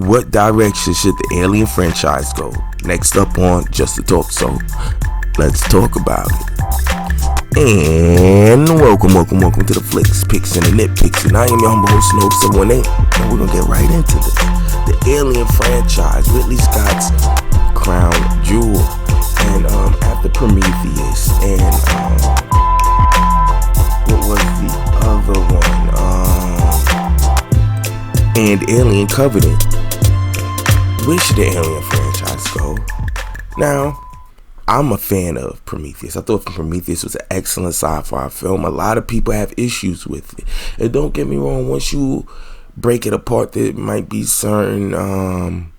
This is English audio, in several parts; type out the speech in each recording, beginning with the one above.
what direction should the Alien franchise go? Next up on Just to Talk, so let's talk about it. And welcome to the Flicks, Picks, and the Nitpicks. And I am your humble host, No 718. And we're gonna get right into this. The Alien franchise, Ridley Scott's crown jewel. And after Prometheus and what was the other one? And Alien Covenant. Where should the Alien franchise go? Now, I'm a fan of Prometheus. I thought Prometheus was an excellent sci-fi film. A lot of people have issues with it. And don't get me wrong, once you break it apart, there might be certain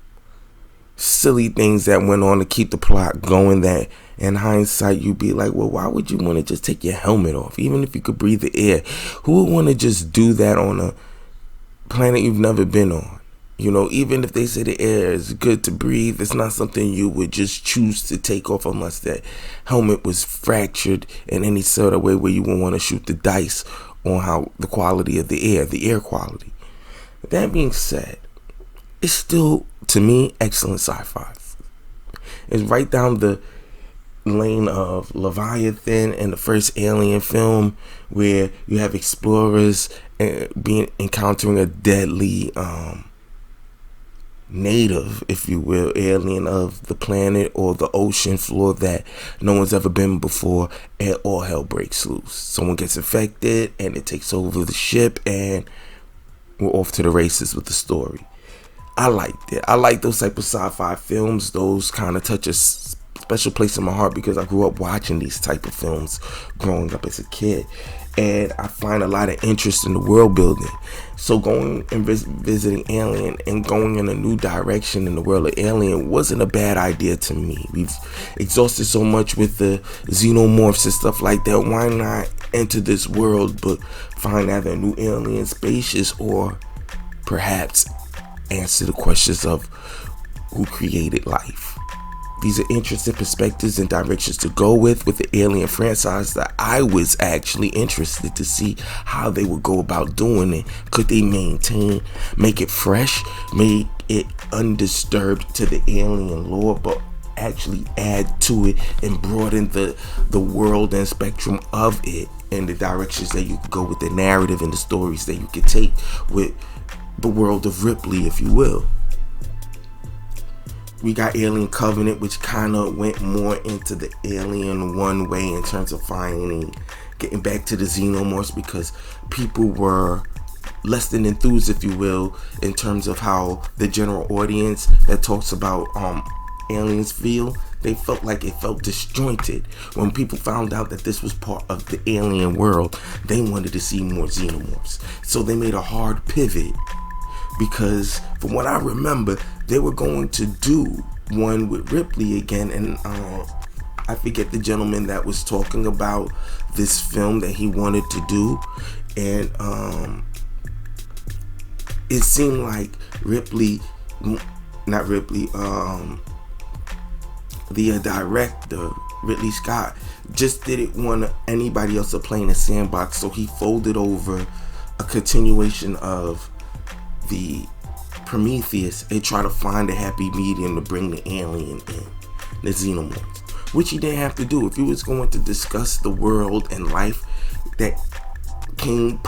silly things that went on to keep the plot going that in hindsight you'd be like, well, why would you want to just take your helmet off? Even if you could breathe the air, who would want to just do that on a planet you've never been on? You know, even if they say the air is good to breathe, it's not something you would just choose to take off unless that helmet was fractured in any sort of way where you would want to shoot the dice on how the quality of the air quality. That being said, it's still, to me, excellent sci-fi. It's right down the lane of Leviathan and the first Alien film, where you have explorers encountering a deadly native, if you will, alien of the planet or the ocean floor that no one's ever been before, and all hell breaks loose. Someone gets infected and it takes over the ship, and we're off to the races with the story. I liked it. I like those type of sci-fi films. Those kind of touch a special place in my heart because I grew up watching these type of films growing up as a kid, and I find a lot of interest in the world building. So going and visiting Alien and going in a new direction in the world of Alien wasn't a bad idea to me. We've exhausted so much with the xenomorphs and stuff like that. Why not enter this world but find either a new alien species or perhaps answer the questions of who created life? These are interesting perspectives and directions to go with the Alien franchise that I was actually interested to see how they would go about doing it. Could they make it fresh, make it undisturbed to the alien lore, but actually add to it and broaden the world and spectrum of it and the directions that you could go with the narrative and the stories that you could take with the world of Ripley, if you will. We got Alien Covenant, which kind of went more into the Alien one way in terms of getting back to the xenomorphs, because people were less than enthused, if you will, in terms of how the general audience that talks about aliens feel. They felt like it felt disjointed. When people found out that this was part of the alien world, they wanted to see more xenomorphs. So they made a hard pivot, because from what I remember, they were going to do one with Ripley again, and I forget the gentleman that was talking about this film that he wanted to do, and it seemed like the director, Ridley Scott, just didn't want anybody else to play in the sandbox, so he folded over a continuation of the Prometheus and try to find a happy medium to bring the alien in, the xenomorphs, which he didn't have to do. If he was going to discuss the world and life that came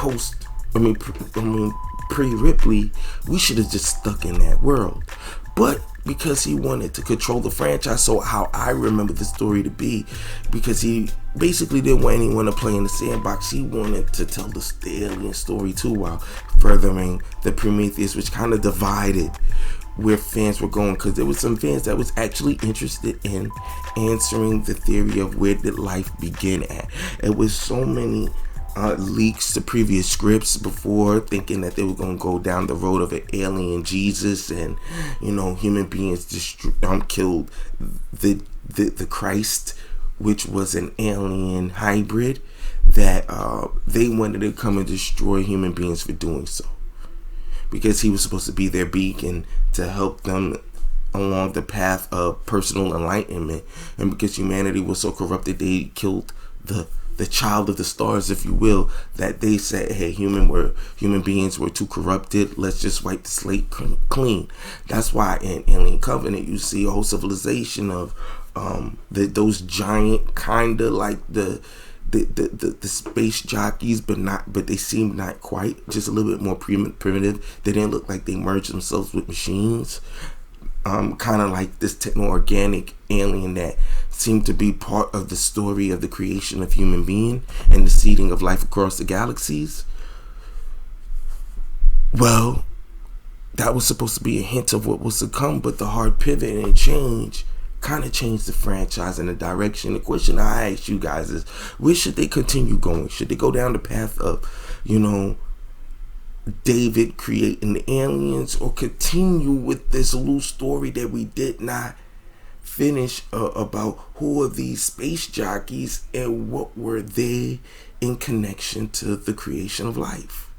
pre-Ripley, we should have just stuck in that world. But because he wanted to control the franchise, so how I remember the story to be, because he basically didn't want anyone to play in the sandbox, he wanted to tell the alien story too, while furthering the Prometheus, which kind of divided where fans were going, because there was some fans that was actually interested in answering the theory of where did life begin at. It was so many leaks to previous scripts before, thinking that they were going to go down the road of an alien Jesus, and human beings killed the Christ, which was an alien hybrid that they wanted to come and destroy human beings for doing so, because he was supposed to be their beacon to help them along the path of personal enlightenment, and because humanity was so corrupted, they killed the the child of the stars, if you will, that they said, hey, human beings were too corrupted. Let's just wipe the slate clean. That's why in Alien Covenant you see a whole civilization of those giant, kind of like the space jockeys, but they seemed not quite, just a little bit more primitive. They didn't look like they merged themselves with machines. Kind of like this techno-organic alien that seemed to be part of the story of the creation of human being and the seeding of life across the galaxies. Well, that was supposed to be a hint of what was to come, but the hard pivot and change kind of changed the franchise and the direction. The question I ask you guys is, where should they continue going? Should they go down the path of, David creating the aliens, or continue with this loose story that we did not finish about who are these space jockeys and what were they in connection to the creation of life?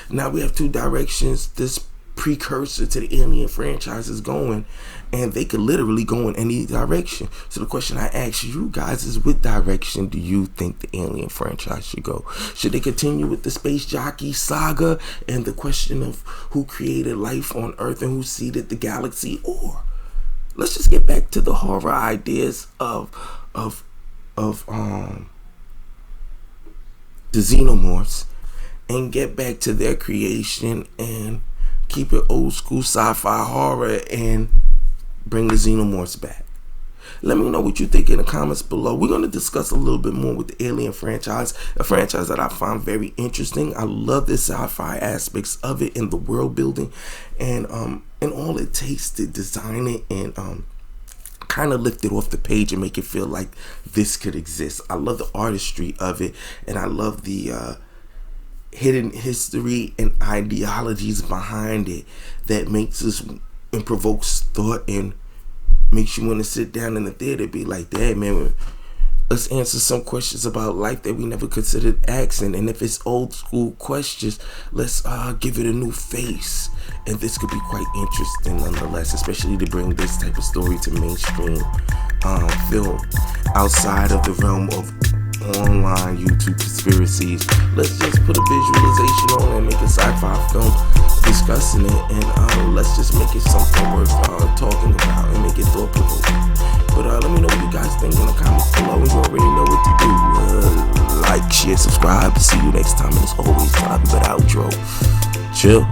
Now we have two directions this precursor to the Alien franchise is going, and they could literally go in any direction. So the question I ask you guys is, what direction do you think the Alien franchise should go? Should they continue with the space jockey saga and the question of who created life on Earth and who seeded the galaxy, or let's just get back to the horror ideas of the xenomorphs and get back to their creation and keep it old school sci-fi horror and bring the xenomorphs back? Let me know what you think in the comments below. We're going to discuss a little bit more with the Alien franchise, a franchise that I find very interesting. I love the sci-fi aspects of it and the world building and all it takes to design it and kind of lift it off the page and make it feel like this could exist. I love the artistry of it, and I love the hidden history and ideologies behind it that makes us and provokes thought and makes you want to sit down in the theater and be like, damn, man, let's answer some questions about life that we never considered asking. And if it's old school questions, let's give it a new face. And this could be quite interesting nonetheless, especially to bring this type of story to mainstream film outside of the realm of online YouTube conspiracies. Let's just put a visualization on and make a sci-fi film discussing it, and let's just make it something worth talking about and make it thought-provoking. But let me know what you guys think in the comments below. You already know what to do. Like, share, subscribe. See you next time, and as always, time but outro. Chill.